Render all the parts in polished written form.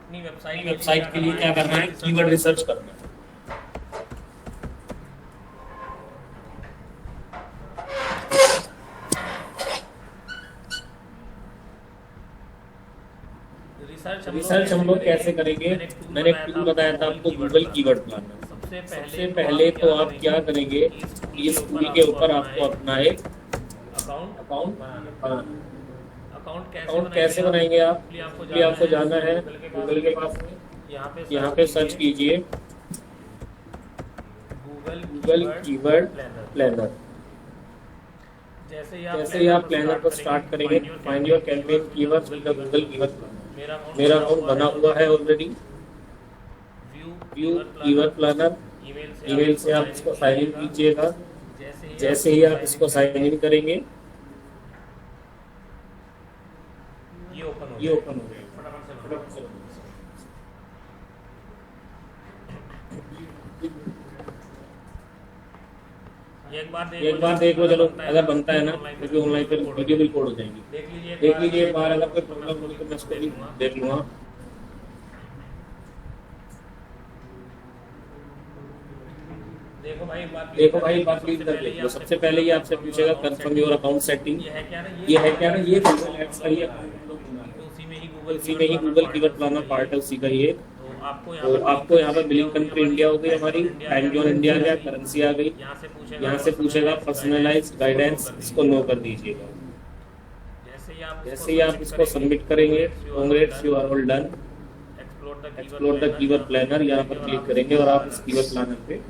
अपनी वेबसाइट के लिए क्या करना है, कीवर्ड रिसर्च करना है। रिसर्च हम लोग कैसे करेंगे, मैंने एक टूल बताया था आपको, गूगल कीवर्ड प्लानर। सबसे पहले तो आप क्या करेंगे, इस टूल के ऊपर आपको अपना एक अकाउंट बनाना। अकाउंट कैसे बनाएंगे आप, इसलिए आपको जाना है गूगल के पास में, यहाँ पे सर्च कीजिए गूगल कीवर्ड प्लानर। जैसे ही आप प्लानर को स्टार्ट करेंगे, find your campaign keywords with the Google keyword planner. मेरा अकाउंट बना हुआ है already. View keyword planner, email से आप इसको साइन इन कीजिएगा। जैसे ही आप इसको साइन इन करेंगे, ये ओपन हो गया। फटाफट से एक बार देख लो, चलो अगर बनता है ना, क्योंकि ऑनलाइन फिर वीडियो भी रिकॉर्ड हो जाएगी। देख लीजिए एक बार, अगर कोई प्रॉब्लम होगी तो मैं इसको भी देख लूंगा। देखो भाई, बात प्लीज कर लीजिए। सबसे पहले ये आपसे पूछेगा कंफर्म योर अकाउंट सेटिंग। ये है क्या ना, ये गूगल एड्स का ही अकाउंट, उसी में ही गूगल कीवर्ड प्लानर पार्ट है उसी का ये। तो आपको यहाँ पर बिलिंग कंट्री इंडिया हो गई हमारी, टाइम जोन इंडिया आ गया, करेंसी आ गई। यहाँ से पूछेगा पर्सनलाइज गाइडेंस, इसको नो कर दीजिएगा। जैसे ही आप इसको सबमिट करेंगे, congrats you are all done, explore the keyword planner, यहाँ पर क्लिक करेंगे और आप इस कीवर्ड प्लानर पे।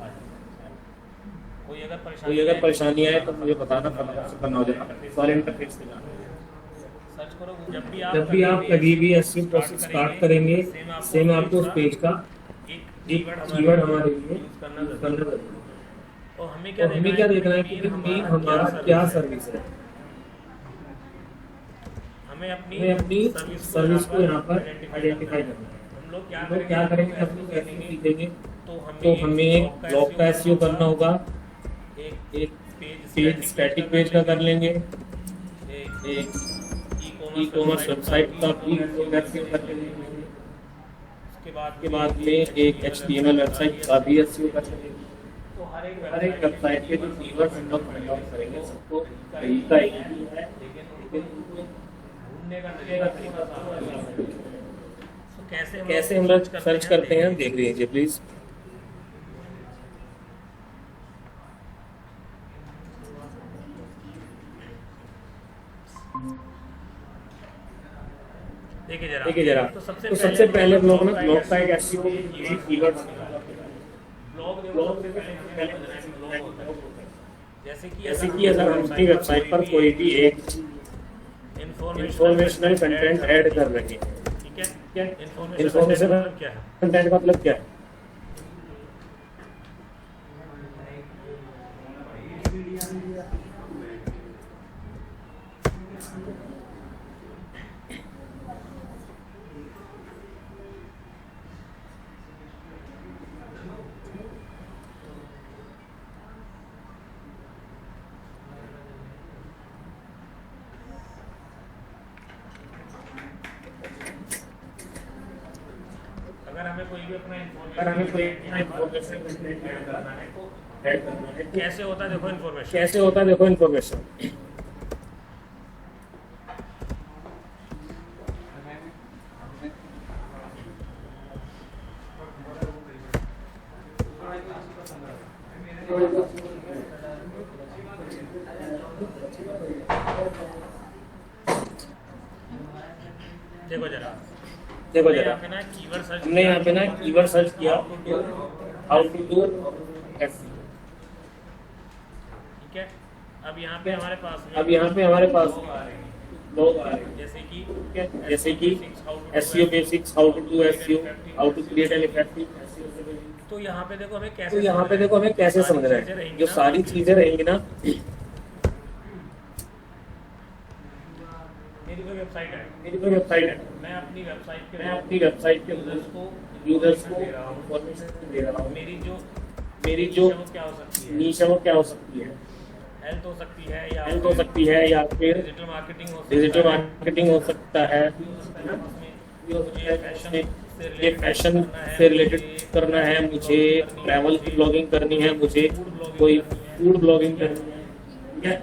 कोई अगर परेशानी आए तो मुझे बताना, करना हो जाएगा। सारे इंटरफेस पे जाना। जब भी आप कभी भी एसईओ प्रोसेस स्टार्ट करेंगे, सेम आपको उस पेज का एक कीवर्ड हमारे लिए यूज करना जरूरी है। और हमें क्या देखना है कि मेन हमारा क्या सर्विस है। हमें अपनी सर्विस को यहाँ पर आइडेंटिफाई करना है। हम लोग क्या करेंगे, हम लोग एसईओ सीखेंगे तो हमें ब्लॉग का एसईओ करना होगा। एक पेज स्टैटिक पेज का कर लेंगे, एक ई कॉमर्स वेबसाइट का भी एसईओ कर लेंगे, उसके बाद में एक एचटीएमएल वेबसाइट का भी एसईओ कर लेंगे। तो हर एक वेबसाइट के जो कीवर्ड्स हम लोग फाइंड आउट करेंगे, सबको तरीका एक ही है, लेकिन उनको ढूंढने का तरीका कैसे हम लोग सर्च करते हैं, देख लीजिए प्लीज। देखिए जरा, तो सबसे पहले हम लोग ना ब्लॉग का एक एसईओ कीवर्ड, जैसे कि अगर हम अपनी वेबसाइट पर कोई भी एक इंफॉर्मेशनल कंटेंट ऐड कर रहे हैं, ठीक है, इंफॉर्मेशनल कंटेंट का मतलब क्या है? अगर हमें कोई इंफॉर्मेशन ऐड करना है तो कैसे होता है, देखो इन्फॉर्मेशन। देखो जरा, हमने यहाँ पे ना कीवर्ड सर्च किया, हाउ टू डू एसईओ, ठीक है। अब यहाँ पे हमारे पास लोग आ रहे हैं, जैसे कि SEO basics, how to do SEO, how to create an effective SEO. तो यहाँ पे देखो हमें कैसे समझना है, जो सारी चीजें रहेंगी ना, मेरी कोई वेबसाइट है, मैं अपनी वेबसाइट के यूजर्स को इंफॉर्मेशन दे रहा हूँ। मेरी जो नीश है वो क्या हो सकती है, हेल्थ हो सकती है या फिर डिजिटल मार्केटिंग हो सकता है, भी हो सकता है, ये फैशन से रिलेटेड करना है मुझे, ट्रैवल ब्लॉगिंग करनी है मुझे, कोई फूड ब्लॉगिंग करनी है, ठीक है।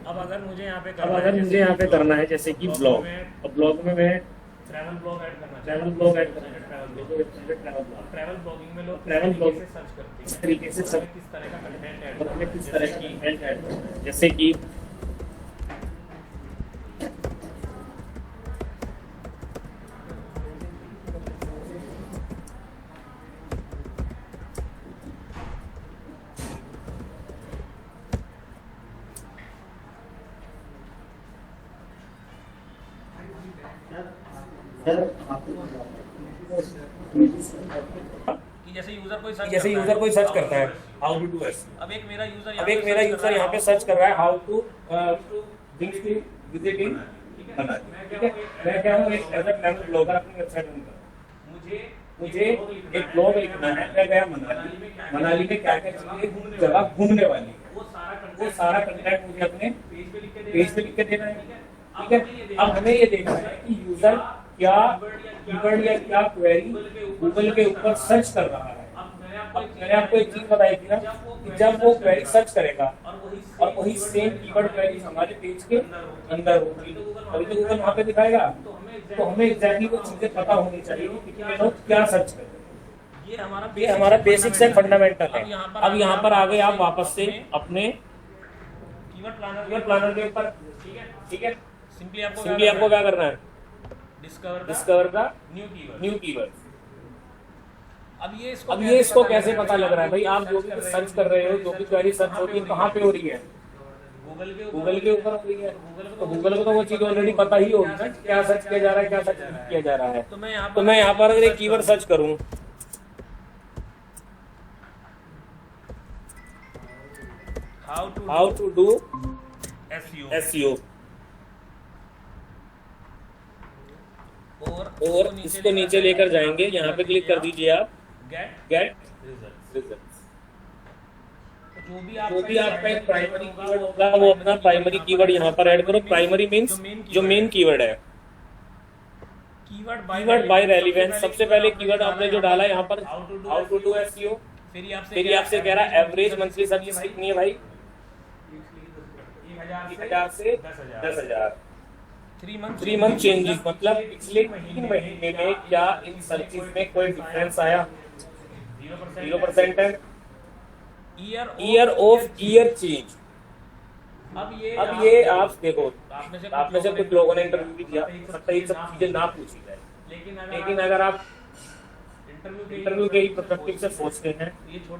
अब अगर मुझे यहाँ पे करना है जैसे कि ब्लॉग, अब ब्लॉग में मैं ट्रैवल ब्लॉग ऐड करना ट्रैवल ब्लॉग ऐड करना है, ट्रैवल ब्लॉगिंग में लोग ट्रैवल ब्लॉगिंग सर्च करते हैं इस तरीके से सब किस तरह का कंटेंट ऐड में किस तरह की कंटेंट ऐड करना है, जैसे कि कि जैसे यूजर कोई सर्च करता है हाउ टू डू एसईओ, अब एक मेरा यूजर यहाँ पे सर्च कर रहा है how to things to visit in Manali, ठीक है। मैं क्या हूँ, एक एज अ ट्रैवल ब्लॉगर अपनी वेबसाइट रन कर, मुझे एक ब्लॉग लिखना है, मैं गया मनाली में क्या क्या चीजें जगह घूमने वाली है, वो सारा कंटेंट मुझे अपने पेज पे लिख के देना है, ठीक है। अब हमें ये देखना है कि यूजर क्या कीवर्ड या क्या क्वेरी गूगल के ऊपर सर्च कर रहा है। अब मैंने आपको एक चीज बताई थी ना कि जब वो क्वेरी सर्च करेगा और वही सेम कीवर्ड क्वेरी हमारे पेज के अंदर होगी, तभी तो गूगल वहाँ पे दिखाएगा। तो हमें एग्जैक्टली वो चीजें पता होनी चाहिए कि कितने लोग क्या सर्च करें। ये हमारा बेसिक्स एंड फंडामेंटल है। अब यहाँ पर आ गए आप वापस से अपने कीवर्ड प्लानर के ऊपर, ठीक है। सिंपली आपको क्या करना है, डिस्कवर द न्यू कीवर्ड। अब ये इसको कैसे पता लग रहा है भाई, आप जो भी सर्च कर रहे हो, जो भी क्वेरी सर्च होती है कहाँ पे हो रही है, गूगल के ऊपर हो रही है। तो गूगल को तो वो चीज ऑलरेडी पता ही होगी ना क्या सर्च किया जा रहा है, क्या सर्च नहीं किया जा रहा है। तो मैं यहाँ पर अगर एक कीवर्ड सर्च करूँ, हाउ टू डू एसईओ, और इसको नीचे लेकर जाएंगे, यहाँ पे क्लिक कर दीजिए आप गेट रिजल्ट्स। जो भी आपका एक प्राइमरी कीवर्ड होगा वो अपना प्राइमरी कीवर्ड यहाँ पर ऐड करो। प्राइमरी मींस जो मेन कीवर्ड है, कीवर्ड बाय रेलेवेंस। सबसे पहले कीवर्ड आपने जो डाला यहाँ पर हाउ टू डू एसईओ, फिर आपसे कह रहा है एवरेज मंथली सर्विस कितनी है भाई, 1000 से 10,000। 3 मंथ चेंजेस मतलब पिछले 3 महीने में क्या इन सर्विस में कोई डिफरेंस आया, 0% है। Year of year change. अब ये आप देखो, आप में से कुछ लोगों ने इंटरव्यू भी दिया, सकता है ये सब चीजें ना पूछी जाए, लेकिन अगर आप इंटरव्यू के पर्सपेक्टिव से सोचते हैं,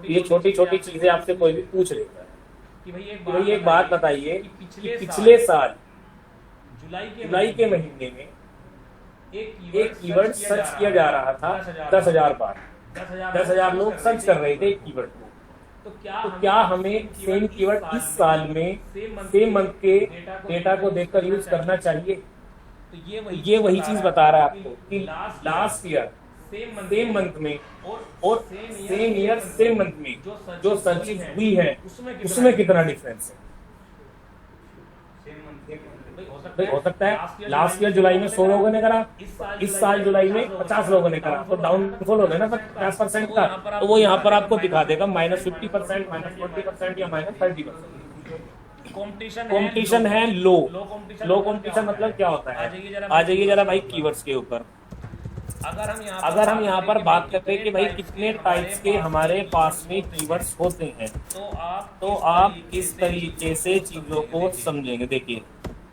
ये छोटी छोटी चीजें आपसे कोई भी पूछ लेता है कि भाई एक बात बताइए कि पिछले साल जुलाई के महीने में एक कीवर्ड सर्च किया जा रहा था 10,000 बार, 10,000 लोग सर्च कर रहे थे एक कीवर्ड को, तो क्या हमें सेम कीवर्ड इस साल में सेम मंथ के डेटा को देखकर यूज करना चाहिए। तो ये वही चीज बता रहा है आपको कि लास्ट ईयर सेम मंथ में और सेम ईयर सेम मंथ में जो सर्चिंग हुई है उसमें कितना डिफरेंस है। हो सकता है लास्ट ईयर जुलाई में 100 लोगों ने करा, इस साल जुलाई में 50 लोगों ने करा, तो डाउनफॉल हो गया ना 50% का। तो वो यहाँ पर आपको दिखा देगा -50%, -20% या -30%। कॉम्पिटिशन है लो कॉम्पिटिशन मतलब क्या होता है, आ जाइए जरा भाई कीवर्ड्स के ऊपर। अगर हम यहाँ पर बात करते हैं कि भाई कितने टाइप्स के हमारे पास में कीवर्ड्स होते हैं, तो आप इस तरीके से चीजों को समझेंगे। देखिए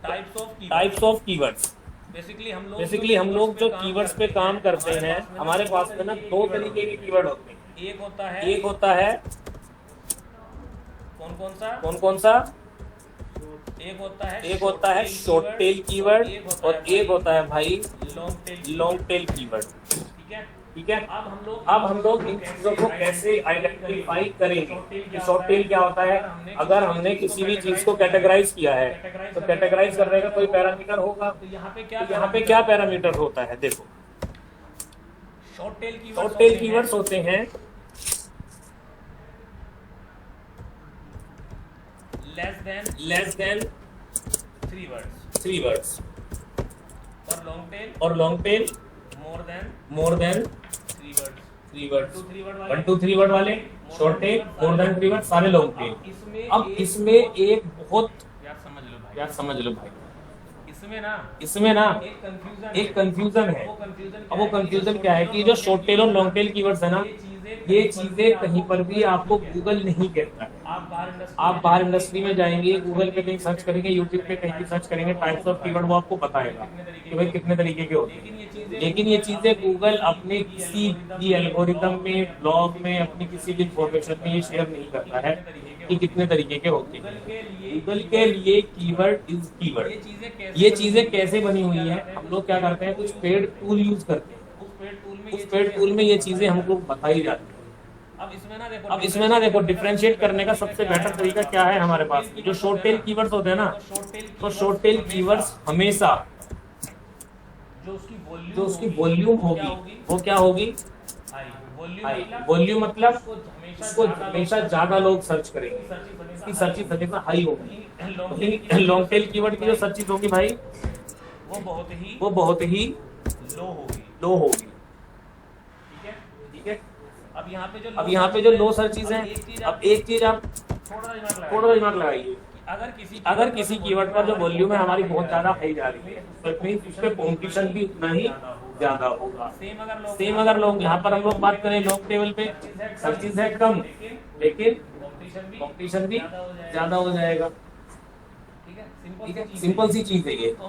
टाइप्स ऑफ कीवर्ड्स, बेसिकली हम लोग जो कीवर्ड्स पे काम करते हैं, हमारे पास में ना 2 तरीके के कीवर्ड होते हैं। एक होता है कौन सा एक होता है शॉर्ट टेल कीवर्ड और एक होता है भाई लॉन्ग टेल कीवर्ड। ठीक है। अब हम लोग इन चीजों को कैसे आइडेंटिफाई करेंगे कि शॉर्ट टेल क्या होता है। अगर हमने किसी भी चीज को कैटेगराइज किया है तो कैटेगराइज करने का कोई पैरामीटर होगा, तो यहाँ पे क्या पैरामीटर होता है। देखो शॉर्ट टेल कीवर्ड्स होते हैं लेस देन 3 वर्ड्स और long tail more than 3 words 1 2 3 word वाले short tail, more than 3 word सारे लॉन्ग टेल। अब इसमें एक बहुत यार समझ लो भाई, इसमें ना एक कंफ्यूजन है। अब वो कंफ्यूजन क्या है कि जो शॉर्ट टेल और लॉन्ग टेल कीवर्ड्स है ना, ये चीजें कहीं पर भी आपको गूगल नहीं कहता है। आप बाहर इंडस्ट्री में जाएंगे, गूगल पे कहीं सर्च करेंगे, यूट्यूब पे कहीं भी सर्च करेंगे, टाइप्स ऑफ कीवर्ड वो आपको बताएगा कि भाई कितने तरीके के होते हैं। लेकिन ये चीजें गूगल अपने किसी भी एल्गोरिथम में, ब्लॉग में, अपनी किसी भी इंफॉर्मेशन में ये शेयर नहीं करता है कि कितने तरीके के होते हैं। गूगल के लिए कीवर्ड इज कीवर्ड। ये चीजें कैसे बनी हुई है, हम लोग क्या करते हैं, कुछ पेड टूल यूज करते हैं, उस पेड टूल में ये चीजें हमको बताई जाती है। अब इसमें ना देखो डिफरेंशिएट करने का सबसे बेटर तरीका क्या है हमारे पास, जो शॉर्ट टेल कीवर्ड्स होते हैं ना, तो शॉर्ट टेल कीवर्ड्स हमेशा जो उसकी वॉल्यूम होगी वो क्या होगी, हाई। वॉल्यूम मतलब उसको हमेशा ज्यादा लोग सर्च करेंगे, इसकी सर्चिंग हमेशा हाई होगी। लॉन्ग टेल कीवर्ड की जो सर्चिंग होगी भाई वो बहुत ही लो होगी। ठीक है। अब यहाँ पे जो लो सर्चिज हैं, अब एक चीज आप थोड़ा दिमाग लगाइए, अगर किसी कीवर्ड पर जो वॉल्यूम है हमारी बहुत ज्यादा हाई जा रही है, तो इट मींस उस पे कंपटीशन भी उतना ही ज्यादा होगा। सेम अगर लोग यहाँ पर हम लोग बात करें लॉन्ग टेबल पे, सर्चिज है कम लेकिन कंपटीशन भी ज्यादा हो जाएगा। ठीक है, सिंपल सी चीज है ये। तो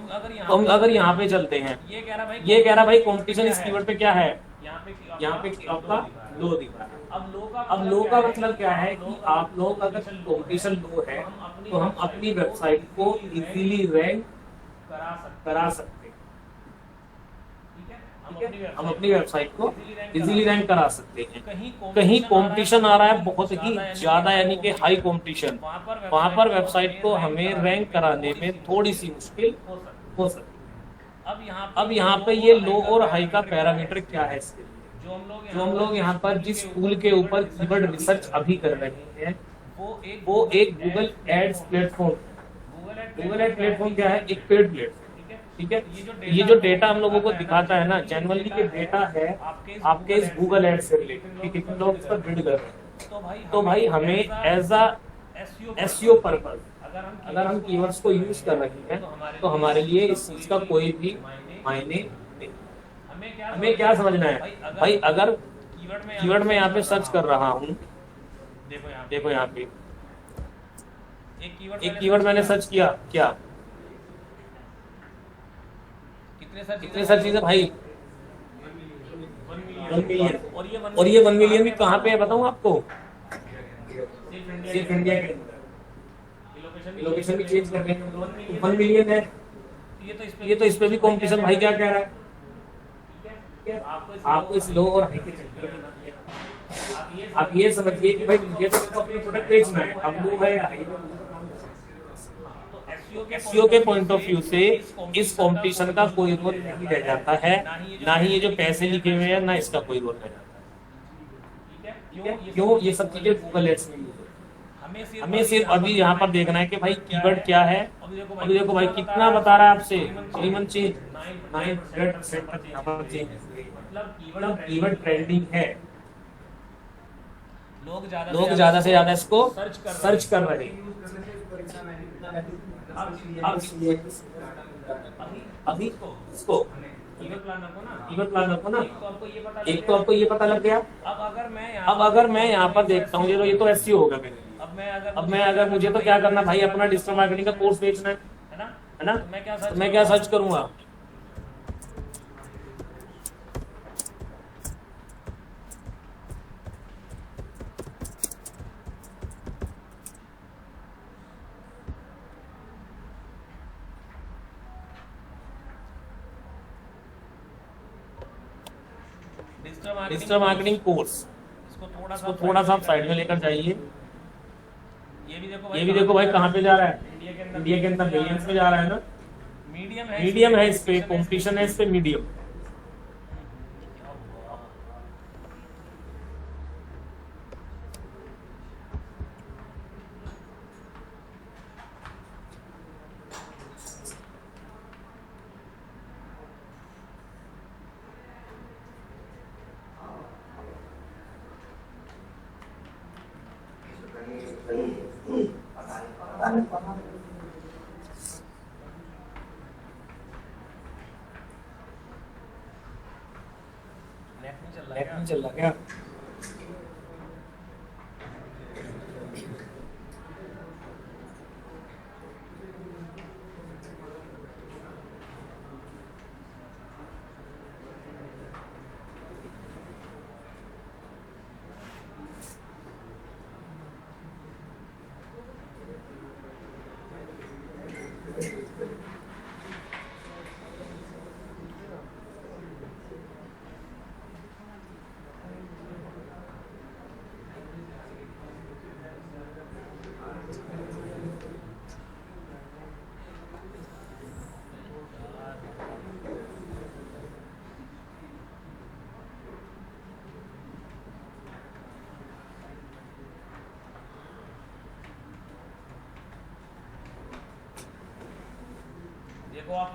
हम अगर यहाँ पे चलते हैं, ये कह रहा भाई कंपटीशन इस कीवर्ड पे क्या है, यहाँ पे आपका लो दिख रहा है। अब लो का मतलब क्या है कि आप लोग अगर कंपटीशन लो है तो हम अपनी वेबसाइट को इजीली रैंक करा सकते हैं। हम अपनी वेबसाइट को इजीली रैंक करा सकते हैं। कहीं कंपटीशन आ रहा है बहुत ही ज्यादा, यानी कि हाई कंपटीशन, वहां पर वेबसाइट को हमें रैंक कराने में थोड़ी सी मुश्किल हो सकती है। अब यहाँ पे ये लो और हाई का पैरामीटर क्या है इसके लिए, जो हम लोग यहाँ पर जिस टूल के ऊपर कीवर्ड रिसर्च अभी कर रहे हैं वो एक Google ads platform. Google ad platform क्या है, एक पेड प्लेटफॉर्म। ठीक है, ये जो डेटा हम लोगों को दिखाता है ना, जनरली के डेटा है आपके इस गूगल एड से रिलेटेड कि कितने लोग इस पर बिड कर रहे हैं। तो भाई हमें एज अ एसईओ पर्पस अगर हम कीवर्ड्स को यूज कर रहे हैं तो हमारे लिए इस चीज का कोई भी मायने नहीं। हमें क्या समझना है भाई, अगर कीवर्ड में यहाँ पे सर्च कर रहा हूँ, देखो यहाँ पे एक कीवर्ड मैंने सर्च किया, क्या कितने सर्चेज है भाई, 1 मिलियन। और ये 1 मिलियन भी कहाँ पे है बताऊँ आपको, सिर्फ इंडिया के अंदर। लोकेशन भी चेंज कर रहे हैं, 1 मिलियन है। ये तो इस पे भी कंपटीशन भाई क्या कह रहा है, आपको इस लो और हाई के चक्कर में आप ये समझिए कि भाई ये तो अपने प्रोडक्ट बेचना है, अब लो है हाई। एसईओ के पॉइंट ऑफ व्यू से इस कंपटीशन का कोई रोल नहीं रह जाता है, ना ही ये जो पैसे लिखे हुए हैं ना इसका कोई रोल रह जाता है। ठीक है, क्यों, ये सब चीजें गूगल एड्स में हमें सिर्फ अभी यहाँ पर देखना है कि भाई कीवर्ड क्या है। अभी देखो भाई कितना बता रहा है आपसे, मिनिमम चेंज 900% तक यहाँ पर चेंज, मतलब कीवर्ड ट्रेंडिंग है, लोग ज्यादा से ज्यादा इसको सर्च कर रहे हैं। अभी इसको कीवर्ड प्लान रखो ना, एक तो आपको ये पता लग गया। अब अगर मैं यहाँ पर देखता हूँ, ये तो एसईओ होगा मेरे। अब मैं अगर मुझे तो क्या करना भाई, अपना डिजिटल मार्केटिंग का कोर्स बेचना है ना, तो मैं क्या सर्च करूंगा, डिजिटल मार्केटिंग कोर्स। इसको थोड़ा सा साइड में लेकर जाइए। ये भी देखो भाई कहाँ पे जा रहा है, इंडिया के अंदर मिलियंस में जा रहा है ना, मीडियम है इस पे, कंपटीशन है इस पे मीडियम। नेट नहीं चल रहा क्या?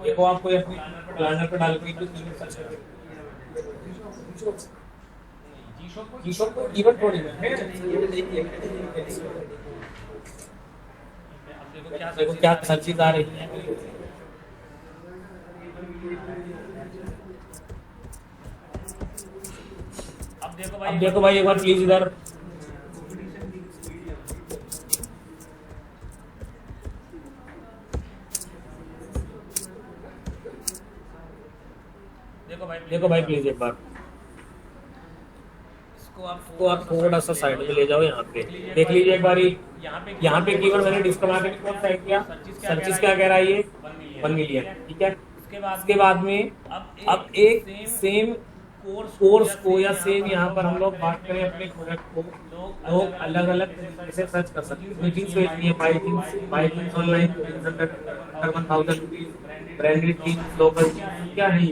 देखो आपको ये प्लानर पे डाल के G-Shock को इवेंट थोड़ी है। देखो क्या सर्चिंग आ रही है। अब देखो भाई एक बार प्लीज इधर देखो भाई प्लीज एक बार इसको आप थोड़ा सा साइड में ले जाओ। यहाँ पे देख लीजिए एक बार यहाँ पे कीवर्ड मैंने डिस्कवर मार्केटिंग कोड सेट किया। सर्चिस क्या कह रहा है ये 1 मिलियन, ठीक है। उसके बाद में अब एक सेम कोर्स को या सेम यहाँ पर हम लोग बात करें अपने प्रोडक्ट को, लोग अलग अलग तरीके से सर्च कर सकते हैं। जीन्स बेचनी है, buy jeans online 1000 branded jeans local क्या नहीं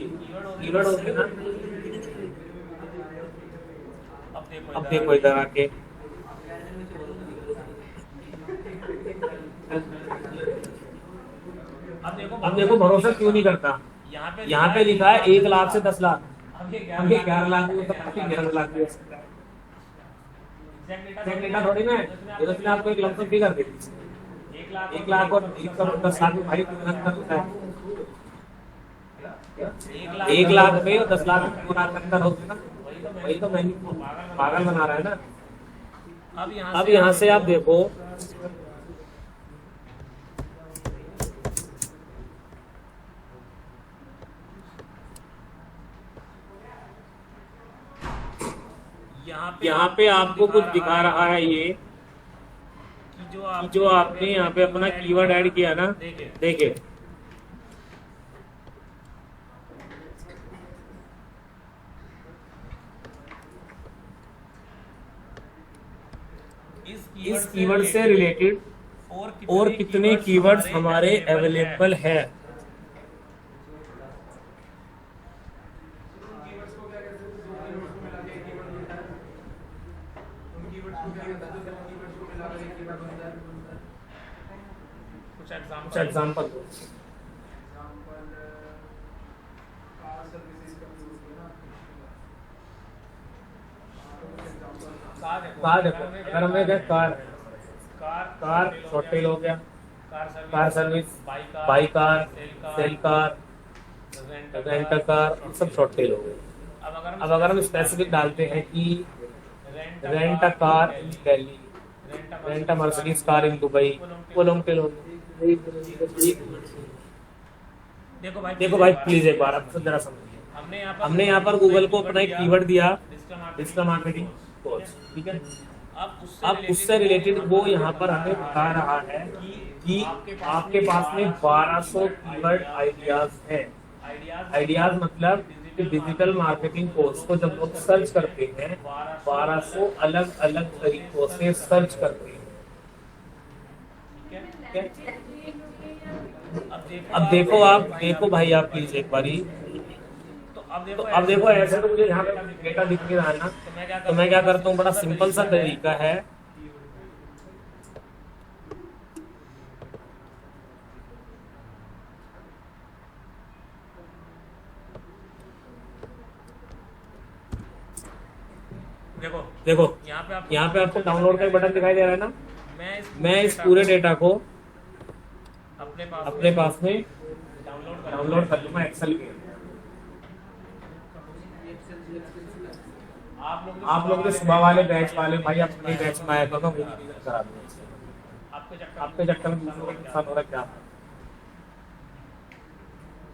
कीवर्ड होते ना। अब देखो इधर आके अब देखो भरोसा क्यों नहीं करता। यहाँ पे लिखा है 1 लाख से 10 लाख, हम 11 लाख में 11 लाख भी हो सकता है। एग्जैक्ट डेटा थोड़ी ना है, ये तो इसने आपको एक लमसम फिगर दे दी। 1 लाख और 10 लाख में भाई कितना अंतर होता है। 1 लाख में और 10 लाख में पूरा अंतर होता है ना, वही तो मैं पागल बना रहा है ना। अब यहाँ से आप देखो यहाँ पे आपको कुछ दिखा रहा है ये कि जो आपने यहाँ पे अपना कीवर्ड ऐड किया ना, देखिए इस कीवर्ड से रिलेटेड और कितने कीवर्ड्स हमारे अवेलेबल है। कुछ एग्जांपल अगर हमें कार शॉर्ट टेल हो गया, car service, buy car, sell car, rent car, सब शॉर्ट टेल हो गए। अब अगर हम स्पेसिफिक डालते हैं कि rent a car in Delhi, rent a Mercedes car in Dubai, वो लॉन्ग टेल हो गया। देखो भाई प्लीज एक बार आप जरा समझिए। हमने यहाँ पर गूगल को अपना एक कीवर्ड दिया डिजिटल मार्केटिंग कोर्स, ठीक है। अब उससे रिलेटेड वो यहाँ पर हमें बता रहा है कि आपके पास में 1200 कीवर्ड आइडियाज हैं। आइडियाज मतलब डिजिटल मार्केटिंग कोर्स को जब लोग सर्च करते हैं 1200 अलग अलग तरीकों से सर्च करते हैं, ठीक है। अब देखो भाई आप प्लीज एक बारी तो अब देखो ऐसे तो मुझे यहाँ पे डेटा दिख नहीं रहा है ना, तो मैं क्या करता हूँ, बड़ा सिंपल सा तरीका है। देखो यहाँ पे आपको डाउनलोड का बटन दिखाई दे रहा है ना। मैं इस पूरे डेटा को अपने पास में डाउनलोड कर लूँगा एक्सेल के। आप लोग जो सुबह वाले बैच वाले भाई अपने बैच में आया करो, मुझे रिवीजन करा दूंगा। आपके चक्कर में दूसरों के साथ हो रहा क्या?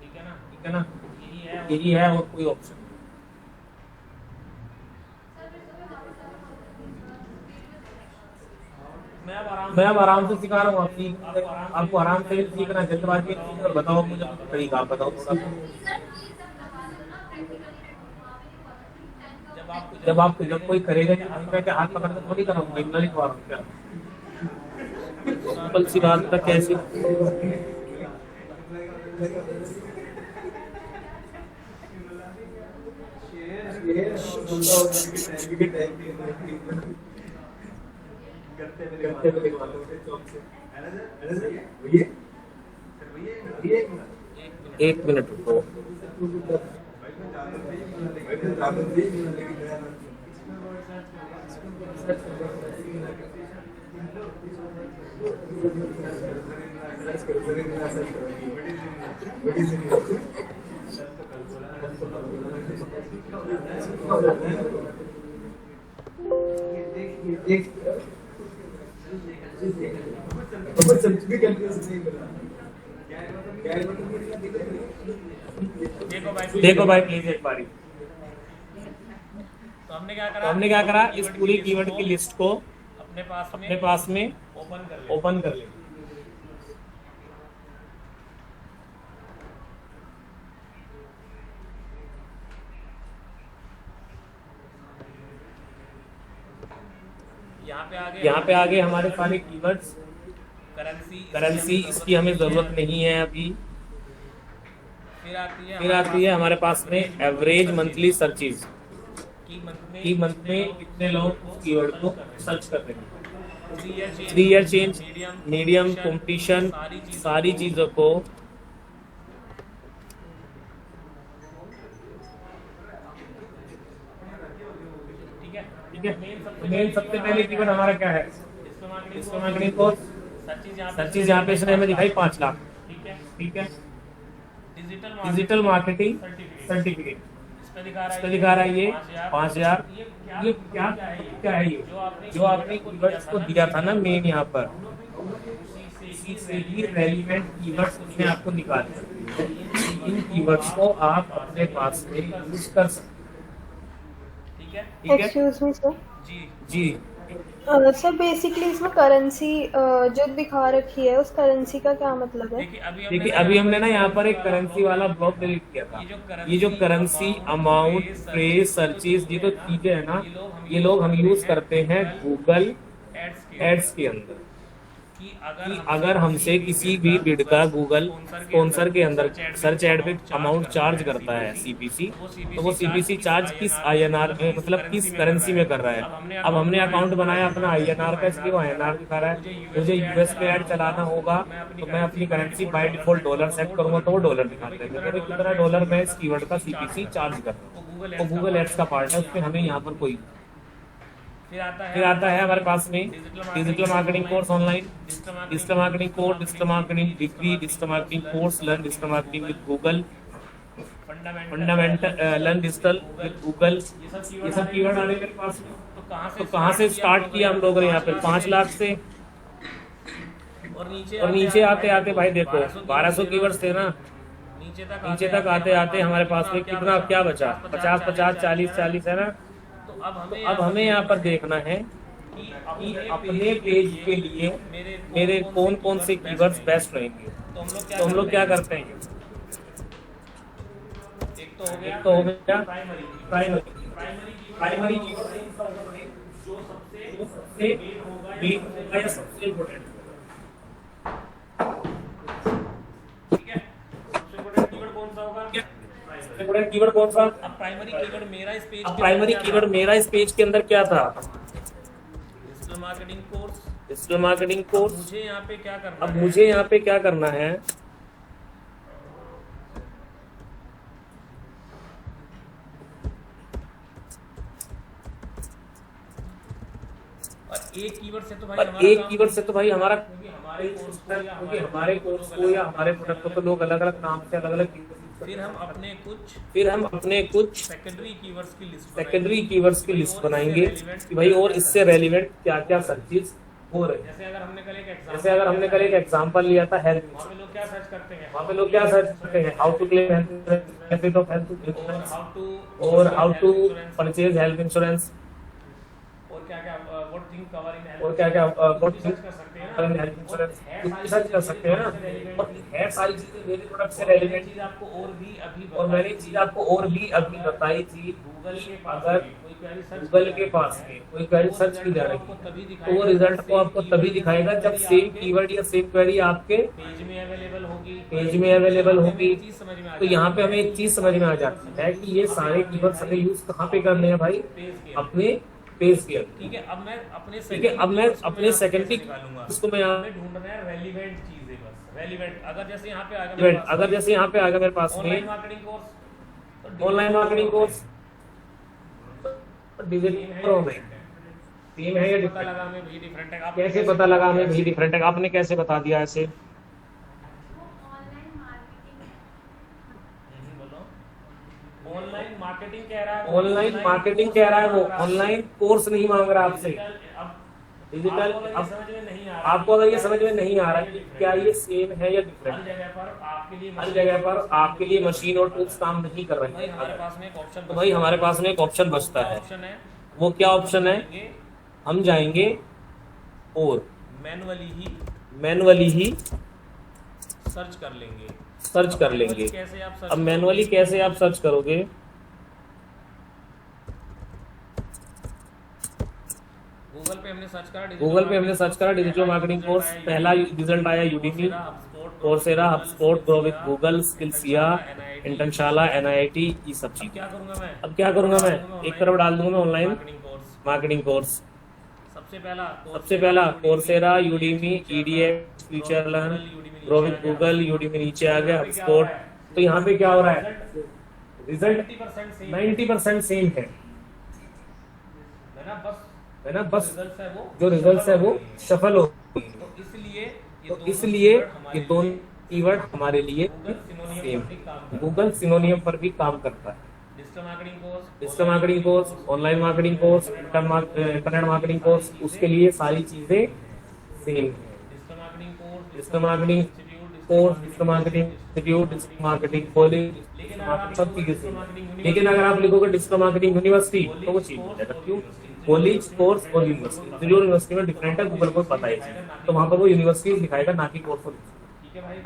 ठीक है ना, यही है और कोई ऑप्शन। मैं अब आराम से सिखा रहा हूँ, आपको आराम से सीखना, जल्दबाजी नहीं है। और बताओ मुझे कुछ तरीका, आप बताओ थोड़ा। जब कोई करेगा कि हाथ पकड़ के थोड़ी करूँगा, इतना लिखवा रहा हूँ क्या? सिंपल सी बात तक कैसी एक मिनट रुको। देखो भाई प्लीज एक बारी। तो हमने क्या करा, इस पूरी कीवर्ड की लिस्ट को अपने पास में ओपन कर ले। यहाँ पे आगे हमारे सारे कीवर्ड्स, करेंसी इसकी हमें जरूरत नहीं है अभी। फिर आती है हमारे पास में एवरेज मंथली सर्चेज, कि मंथ में कितने लोग कीवर्ड को सर्च कर रहे हैं। 3 ईयर चेंज, मीडियम, कंपटीशन, सारी चीजों को ठीक है। मेन सबसे पहले कीवर्ड हमारा क्या है? Digital marketing course. सर्चेज यहाँ पे इसने हमें दिखाई 5 लाख। ठीक है। डिजिटल मार्केटिंग सर्टिफिकेट इस पे दिखा रहा है ये 5000। ये क्या है? ये जो आपने कीवर्ड्स को दिया था ना मेन यहाँ पर, इसी से ही रेलिवेंट कीवर्ड्स उसने आपको निकाले। इन कीवर्ड्स को आप अपने पास में यूज कर सकते। ठीक है। Excuse me sir. जी सर बेसिकली इसमें करेंसी जो दिखा रखी है उस करेंसी का क्या मतलब है? देखिए अभी हमने ना यहाँ पर एक करेंसी वाला ब्लॉक डिलीट किया था। ये जो करेंसी, अमाउंट, फ्रेज, सर्चेज, ये तो चीजें है ना, ये लोग हम यूज करते हैं गूगल एड्स के अंदर। कि अगर हमसे किसी भी बिड का गूगल स्पॉन्सर के अंदर सर्च एड पे अमाउंट चार्ज करता है सीपीसी, तो वो सीपीसी चार्ज किस आईएनआर में, मतलब किस करेंसी में कर रहा है। अब हमने अकाउंट बनाया अपना आईएनआर का, इसलिए वो आईएनआर दिखा रहा है। मुझे यूएस पे ऐड चलाना होगा तो मैं अपनी currency by default dollar set करूंगा तो वो डॉलर दिखाते हैं। तो कितना डॉलर मैं इस कीवर्ड का सीपीसी चार्ज कर रहा हूँ, तो गूगल एड्स का पार्ट है, उसमें हमें यहाँ पर कोई। फिर आता है हमारे पास में digital marketing course online, digital marketing course, digital marketing degree, digital marketing course, learn digital marketing with Google, fundamental learn digital with Google. ये सब कीवर्ड आ रहे मेरे पास में। तो कहाँ से स्टार्ट किया हम लोगों ने यहाँ पे 5 लाख से, और नीचे आते आते भाई देखो 1200 कीवर्ड्स थे ना। नीचे तक आते आते हमारे पास में कितना क्या बचा? 50 50 40 40 है ना। तो अब हमें यहाँ पर देखना है कि अपने पेज के लिए मेरे कौन कौन से कीवर्ड्स बेस्ट रहेंगे। तो हम लोग क्या करते हैं, एक तो हो गया प्राइमरी जो सबसे मेन होगा या सबसे इम्पोर्टेंट। ठीक है, सबसे इम्पोर्टेंट कीवर्ड कौन सा होगा? कीवर्ड कौन सा? अब प्राइमरी कीवर्ड मेरा इस पेज के अंदर क्या था? Digital marketing course. मुझे यहाँ पे क्या करना है? एक कीवर्ड से तो भाई पर एक कीवर्ड से तो भाई हमारा, क्योंकि हमारे कोर्स को या हमारे प्रोडक्ट को तो लोग अलग अलग नाम से अलग अलग, फिर हम अपने कुछ सेकेंडरी कीवर्ड्स की लिस्ट बनाएंगे कि भाई और इससे रेलिवेंट क्या क्या सर्चेज हो रहे हैं। जैसे अगर हमने कल एक एग्जांपल लिया था हेल्थ, वहाँ पे लोग क्या सर्च करते हैं, वहाँ पे लोग क्या सर्च करते हैं, how to claim health of health insurance और how to purchase health insurance और क्या क्या what thing cover in health, और क्या क्या सर्च कर सकते हैं ना, हेल्थ इंश्योरेंस सर्च कर सकते हैं ना। और है सारी चीजें मेरे प्रोडक्ट से रेलिवेंट चीज आपको और भी अभी और मैंने चीज आपको और भी अभी बताई थी। गूगल के अगर कोई क्वेरी सर्च गूगल के पास में कोई क्वेरी सर्च की जा रही है तो वो रिजल्ट को आपको तभी दिखाएगा जब सेम कीवर्ड या सेम क्वेरी आपके पेज में अवेलेबल होगी। चीज समझ में आ तो यहाँ पे हमें एक चीज समझ में आ जाती है कि ये सारे कीवर्ड्स हमें यूज कहाँ पे करने हैं भाई, अपने पेज के अंदर। ठीक है। अब मैं अपने सेकेंडरी निकालूंगा, इसको मैं यहाँ हमें ढूंढना है रेलिवेंट चीजें, बस रेलिवेंट। अगर जैसे यहाँ पे आ गया मेरे पास में online marketing course digital pro में सेम है या पता डिफरेंट, लगा हमें भी डिफरेंट है। कैसे पता लगा हमें भी डिफरेंट है, आपने कैसे बता दिया ऐसे? ऑनलाइन मार्केटिंग कह रहा है, ऑनलाइन मार्केटिंग कह रहा है वो, ऑनलाइन कोर्स नहीं मांग रहा आपसे। डिजिटल अब समझ में नहीं आ रहा, आपको अगर ये समझ में नहीं आ रहा है कि क्या ये सेम है या डिफरेंट, हर जगह पर आपके लिए मशीन और टूल्स काम नहीं कर रहे हैं, हमारे पास में एक ऑप्शन, तो भाई हमारे पास में एक ऑप्शन बचता है। ऑप्शन है, वो क्या ऑप्शन है? हम जाएंगे और मैनुअली ही सर्च कर लेंगे। कैसे आप सर्च, अब मैनुअली कैसे आप सर्च करोगे? गूगल पे हमने सर्च करा डिजिटल मार्केटिंग कोर्स, पहला रिजल्ट आया Udemy, Coursera, HubSpot, grow with Google, स्किल्सिया, इंटर्नशाला, NIIT, ये सब चीज। अब क्या करूंगा मैं? एक तरफ डाल दूंगा मैं ऑनलाइन मार्केटिंग कोर्स। सबसे पहला Coursera, Udemy, EDX, future learn, grow with Google, Udemy नीचे आ गया, हबस्पॉट। तो यहाँ पे क्या हो रहा है? रिजल्ट 90% सेम है ना, बस जो रिजल्ट है वो शफल हो। तो इसलिए ये दोनों कीवर्ड हमारे लिए सेम। गूगल सिनोनियम पर भी काम करता है। Digital marketing course, online marketing course, internet marketing course, उसके लिए सारी चीजें सेम है। Digital marketing course, digital marketing institute, digital marketing college, सब चीजें सेम। लेकिन अगर आप लिखोगे डिजिटल मार्केटिंग यूनिवर्सिटी तो वो चीज हो जाएगा। क्यों? कॉलेज, कोर्स और यूनिवर्सिटी, जो यूनिवर्सिटी में डिफरेंट है गूगल को पता है, तो वहां पर वो यूनिवर्सिटी दिखाएगा, ना कि कोर्स। ठीक है भाई,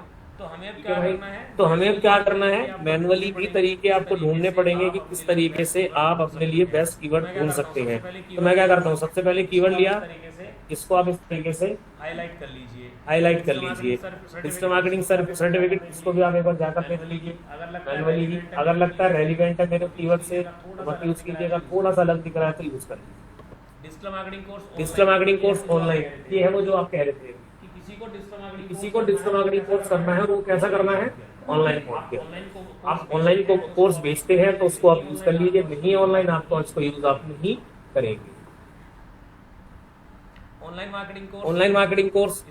तो हमें अब क्या करना है? मैनुअली भी तरीके आपको ढूंढने पड़ेंगे कि किस तरीके से आप अपने लिए बेस्ट कीवर्ड ढूंढ सकते हैं। तो मैं क्या करता हूँ, सबसे पहले कीवर्ड लिया, इसको आप इस तरीके से हाईलाइट कर लीजिए। डिजिटल मार्केटिंग सर्टिफिकेट, इसको भी आप एक बार जाकर देख लीजिए मैनुअली ही। अगर लगता है रेलिवेंट है मेरे कीवर्ड से तो मत यूज कीजिए, अगर थोड़ा सा अलग दिख रहा है तो यूज कर लीजिए। डिजिटल मार्केटिंग कोर्स ऑनलाइन, ये है वो जो आप कह रहे थे कि किसी को डिजिटल मार्केटिंग कोर्स करना है, वो कैसा करना है? ऑनलाइन कोर्स के। आप ऑनलाइन को कोर्स बेचते हैं तो उसको आप यूज कर लीजिए, नहीं ऑनलाइन आपको इसको यूज आप नहीं करेंगे। ऑनलाइन मार्केटिंग कोर्स,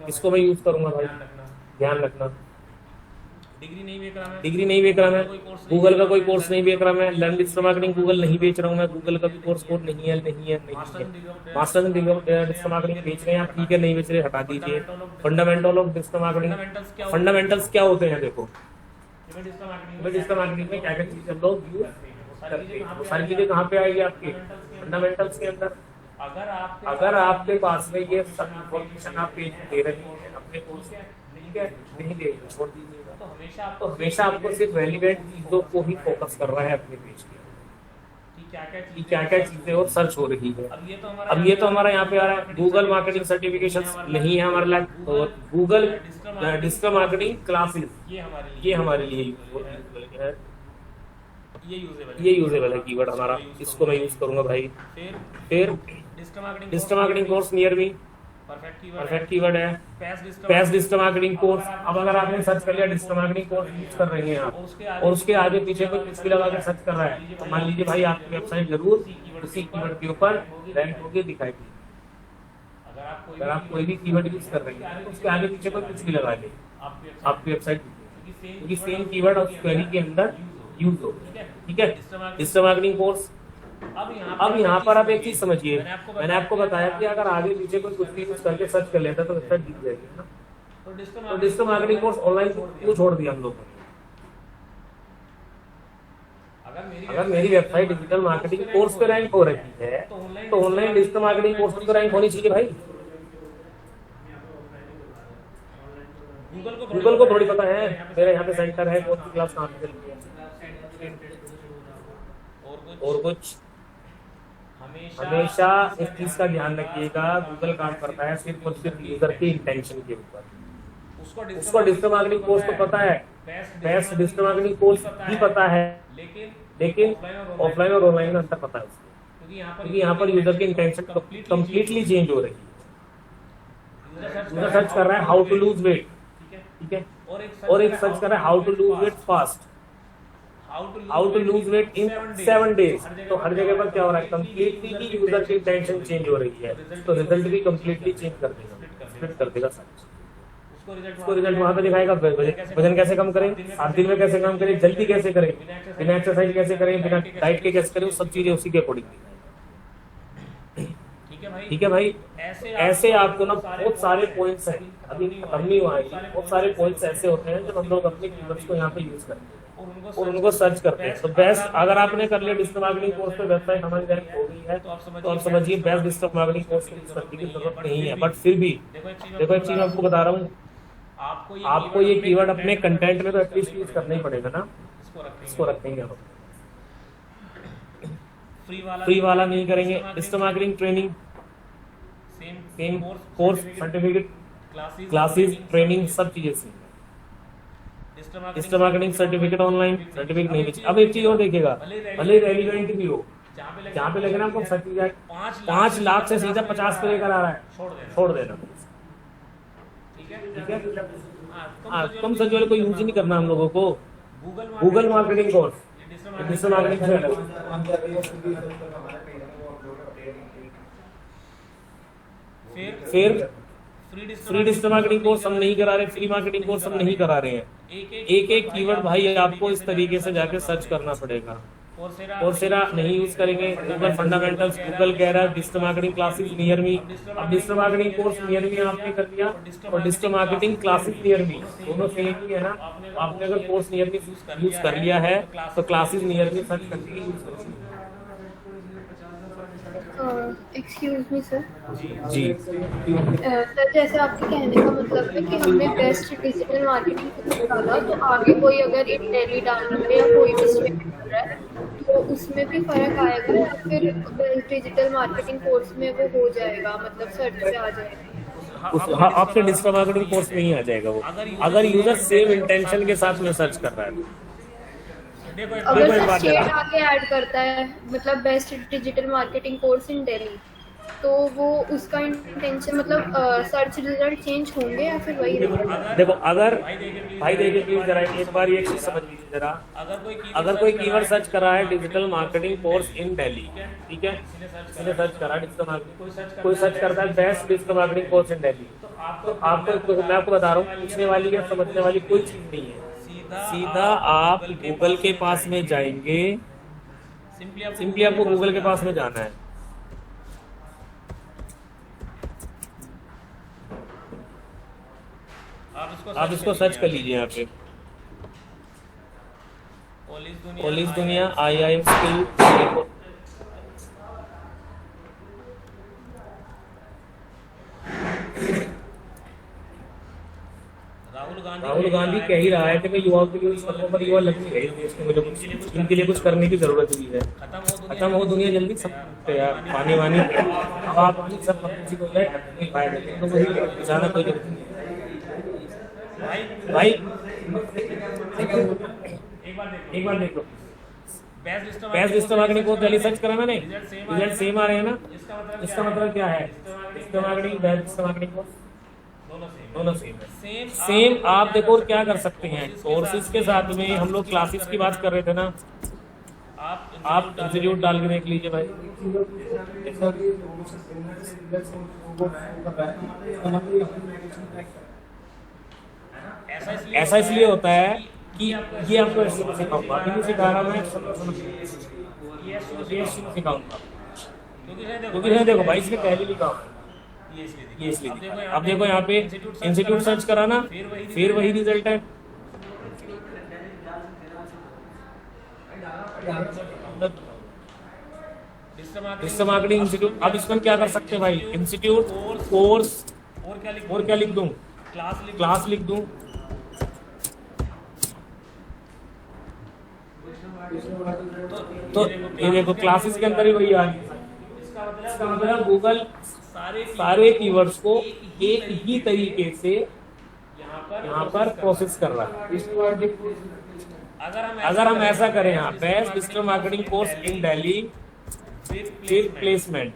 इसको मैं यूज करूंगा भाई, ध्यान रखना। डिग्री नहीं बेच रहा मैं, गूगल का कोई कोर्स नहीं बेच रहा मैं, लर्न डिजिटल मार्केटिंग गूगल नहीं बेच रहा हूँ मैं, गूगल का भी कोर्स कोड नहीं है। मास्टर डिजिटल मार्केटिंग बेच रहे हैं आप, ठीक है, नहीं बेच रहे, हटा दीजिए। Fundamental of digital marketing, fundamentals क्या होते हैं? देखो डिजिटल मार्केटिंग में क्या क्या चीजें हम लोग यूज करते हैं, सारी चीजें कहाँ पे आएगी? आपके फंडामेंटल्स के अंदर। अगर आपके पास में ये सब इन्फॉर्मेशन आप पेज दे रहे हैं अपने कोर्स, ठीक है, नहीं दे छोड़ दीजिएगा। तो हमेशा आपको सिर्फ रेलिवेंट चीजों को ही फोकस कर रहा है अपने पेज के, कि क्या क्या चीजें और सर्च हो रही है। अब ये तो हमारा यहाँ पे आ रहा है गूगल मार्केटिंग सर्टिफिकेशन नहीं है हमारे लिए, और गूगल डिजिटल मार्केटिंग क्लासेस, ये हमारे लिए ये यूजेबल है कीवर्ड हमारा, इसको मैं यूज करूंगा भाई। फिर डिजिटल मार्केटिंग कोर्स नियर मी, परफेक्ट कीवर्ड है। पैस डिजिटल मार्केटिंग कोर्स, अब अगर आपने सर्च कर लिया डिजिटल मार्केटिंग कोर्स यूज कर रहे हैं आप, और उसके आगे पीछे कोई कुछ भी लगा कर सर्च कर रहा है, तो मान लीजिए भाई आपकी वेबसाइट जरूर उसी कीवर्ड के ऊपर रैंक होकर दिखाएगी। अगर आप कोई भी कीवर्ड यूज कर रहे हैं तो उसके आगे पीछे कोई कुछ भी लगा ले, आपकी वेबसाइट क्योंकि सेम कीवर्ड उस क्वेरी के अंदर यूज हो। ठीक है, डिजिटल मार्केटिंग कोर्स। अब यहाँ पर आप एक चीज समझिए, मैंने आपको बताया कि अगर आगे पीछे कोई कुछ भी यूज करके सर्च कर लेता तो वेबसाइट दिख जाएगी ना। तो डिजिटल मार्केटिंग कोर्स ऑनलाइन क्यों छोड़ दिया हम लोगों ने? अगर मेरी वेबसाइट डिजिटल मार्केटिंग कोर्स पे रैंक हो रही है तो ऑनलाइन डिजिटल मार्केटिंग कोर्स पे तो रैंक होनी चाहिए भाई। गूगल को थोड़ी पता है मेरा यहाँ पे सेंटर है, कौन सी क्लास कहाँ पे चल रही है और कुछ। हमेशा इस चीज का ध्यान रखिएगा, गूगल काम करता है सिर्फ और सिर्फ यूजर के इंटेंशन के ऊपर। उसको डिजिटल मार्केटिंग कोर्स तो पता है, बेस्ट डिजिटल मार्केटिंग कोर्स भी पता है, लेकिन ऑफलाइन और ऑनलाइन में अंतर पता है उसको, क्योंकि यहाँ पर यूजर की इंटेंशन कम्प्लीटली चेंज हो रही है। यूजर सर्च कर रहा है हाउ टू लूज वेट, ठीक है, और एक सर्च कर रहा है how to lose weight fast, how to lose weight in 7 days। तो हर जगह पर क्या हो रहा है, कम्प्लीटली यूजर की इंटेंशन चेंज हो रही है, तो रिजल्ट भी कम्प्लीटली चेंज कर देगा, स्प्लिट कर देगा सर्च। उसको रिजल्ट वहां पे दिखाएगा, वजन कैसे कम करें, 7 दिन में कैसे कम करें, जल्दी कैसे करें, बिना एक्सरसाइज कैसे करें, बिना डाइट के कैसे करें, वो सब चीजें उसी के अकॉर्डिंग। ठीक है भाई, ऐसे आपको ना बहुत सारे पॉइंट्स हैं, अभी खत्म नहीं हुआ है, बहुत सारे पॉइंट्स ऐसे होते हैं जब हम लोग अपने कीवर्ड्स को यहाँ पे यूज करते हैं और उनको सर्च करते हैं। तो बेस्ट अगर आपने कर लिया डिजिटल मार्केटिंग कोर्स पे वेबसाइट हमारी रैंक हो गई है तो आप समझिए बेस्ट डिजिटल मार्केटिंग कोर्स को यूज करने की जरूरत नहीं है। बट फिर भी देखो एक चीज आपको बता रहा हूँ, आपको ये कीवर्ड अपने कंटेंट में तो एटलीस्ट यूज करना ही पड़ेगा ना, इसको रखेंगे हम। फ्री वाला नहीं करेंगे, digital marketing training, same course, certificate, classes, training, सब चीजें same. Digital marketing certificate online, certificate नहीं चाहिए। अब एक चीज और देखिएगा, भले रेलिवेंट भी हो, जहाँ पे लेकिन आपको सर्टिफिकेट 5 लाख से सीधा 50 पे लेकर आ रहा है, छोड़ देना। ठीक है, कम सर्च वाले को यूज ही नहीं करना हम लोगों को। Google marketing course, digital marketing से फिर फ्री डिजिटल मार्केटिंग कोर्स हम नहीं करा रहे, फ्री मार्केटिंग कोर्स हम नहीं करा रहे हैं। एक कीवर्ड भाई आपको इस तरीके से जाके सर्च करना पड़ेगा। कोर्सेरा नहीं यूज करेंगे, गूगल फंडामेंटल्स, गूगल कह रहा है digital marketing classes near me. अब digital marketing course near me आपने कर दिया और digital marketing classes near me दोनों सेम ही है ना। आपने अगर कोर्स नियर मी यूज कर लिया है तो क्लासेस नियर मी सर्च करके यूज करो। Excuse me sir. जी सर, जैसे आपके कहने का मतलब है कि हमने बेस्ट डिजिटल मार्केटिंग डाला तो आगे कोई अगर इन डेली डाल रहा है या कोई भी स्टेप कर रहा है तो उसमें भी फर्क आएगा या फिर बेस्ट डिजिटल मार्केटिंग कोर्स में वो हो जाएगा, मतलब सर्च पे आ जाएगा? हाँ, आपके डिजिटल मार्केटिंग कोर्स में ही आ जाएगा वो, अगर यूजर सेम इंटेंशन के साथ में सर्च कर रहा है। अगर स्टेट आगे ऐड करता है, मतलब best digital marketing course in Delhi, तो वो उसका इंटेंशन मतलब सर्च रिजल्ट चेंज होंगे या फिर वही रहेगा? देखो अगर भाई देखिए जरा एक बार ये चीज समझ लीजिए जरा, अगर कोई कीवर्ड सर्च कर रहा है digital marketing course in Delhi, ठीक है, इसने सर्च करा डिजिटल मार्केटिंग, कोई सर्च करता है best digital marketing course in Delhi, तो आपको मैं आपको बता रहा हूँ पूछने वाली या समझने वाली कोई चीज नहीं है। सीधा आप गूगल के पास में जाएंगे, सिंपली आपको गूगल के पास में जाना है। आप इसको सर्च कर लीजिए यहाँ पे, कॉलेज दुनिया, IIM स्किल। राहुल गांधी कह ही रहा है कि मैं युवाओं के लिए इस पदों पर युवा लग गए, मुझे कुछ इनके लिए कुछ करने की जरूरत भी है। खत्म हो दुनिया जल्दी, सब यार पानी वानी अब आप सब किसी को नहीं पाएंगे तो वही जाना कोई जरूरत नहीं भाई। एक बार देखो, best digital marketing course Delhi search करा मैंने, रिजल्ट सेम आ रहे हैं ना। इसका मतलब क्या है, digital marketing best digital marketing course दोनों सेम। आप देखो और क्या कर सकते हैं, कोर्सेज के साथ में हम लोग क्लासेस की बात कर रहे थे ना, आप इंस्टीट्यूट डाल के देख लीजिए भाई। ऐसा इसलिए होता है कि ये आपको सिखाऊंगा, अभी नहीं सिखा रहा मैं, सिखाऊंगा क्योंकि देखो भाई इसने पहले लिखा हुआ ये इसलिए। अब देखो यहाँ पे इंस्टीट्यूट सर्च करा ना, फिर वही रिजल्ट है। Digital marketing institute. अब इसमें क्या कर सकते हैं भाई, इंस्टीट्यूट, कोर्स और क्या लिख दूं, क्लास लिख दूं। तो ये देखो क्लासेस के अंदर ही वही आ गया। इसका मतलब गूगल सारे कीवर्ड्स को एक ही तरीके से यहाँ पर प्रोसेस कर रहा है। अगर हम ऐसा करें यहाँ best digital marketing course in Delhi फिर प्लेसमेंट,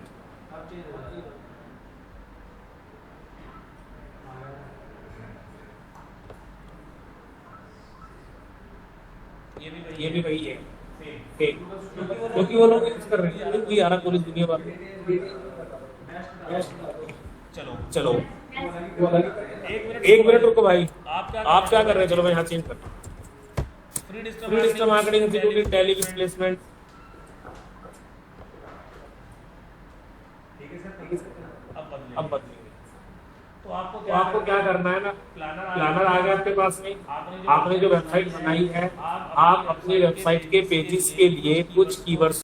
ये भी वही है क्योंकि वो लोग यूज कर रहे हैं यार पूरी दुनिया भर। चलो एक मिनट रुको भाई, आप क्या कर रहे हैं, चलो मैं यहाँ चेंज करता हूँ। Free digital marketing institute in Delhi with placement. अब बदलेंगे तो आपको क्या करना है ना, प्लानर आ गया आपके पास में। आपने जो वेबसाइट बनाई है, आप अपनी वेबसाइट के पेजेस के लिए कुछ कीवर्ड्स